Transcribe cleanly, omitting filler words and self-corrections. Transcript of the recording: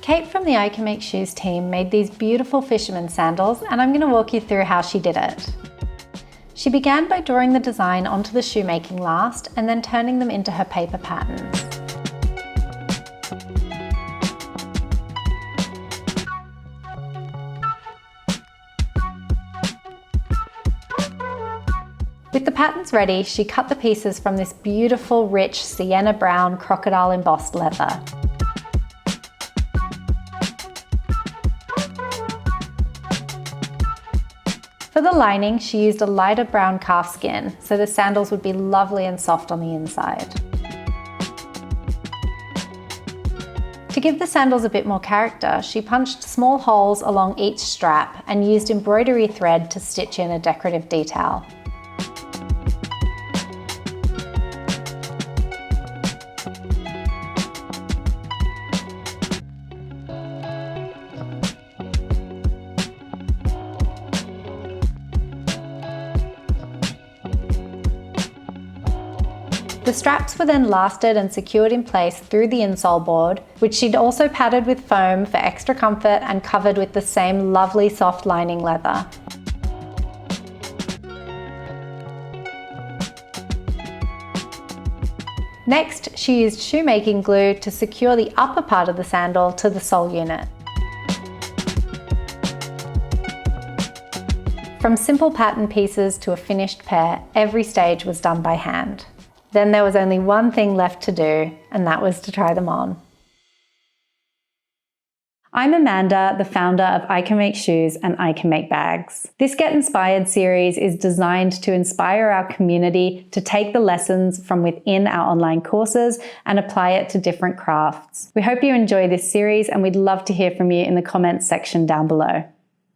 Kate from the ICanMakeShoes team made these beautiful fisherman sandals, and I'm going to walk you through how she did it. She began by drawing the design onto the shoemaking last and then turning them into her paper patterns. With the patterns ready, she cut the pieces from this beautiful, rich sienna brown crocodile-embossed leather. For the lining, she used a lighter brown calfskin, so the sandals would be lovely and soft on the inside. To give the sandals a bit more character, she punched small holes along each strap and used embroidery thread to stitch in a decorative detail. The straps were then lasted and secured in place through the insole board, which she'd also padded with foam for extra comfort and covered with the same lovely soft lining leather. Next, she used shoemaking glue to secure the upper part of the sandal to the sole unit. From simple pattern pieces to a finished pair, every stage was done by hand. Then there was only one thing left to do, and that was to try them on. I'm Amanda, the founder of ICanMakeShoes and ICanMakeBags. This Get Inspired series is designed to inspire our community to take the lessons from within our online courses and apply it to different crafts. We hope you enjoy this series, and we'd love to hear from you in the comments section down below.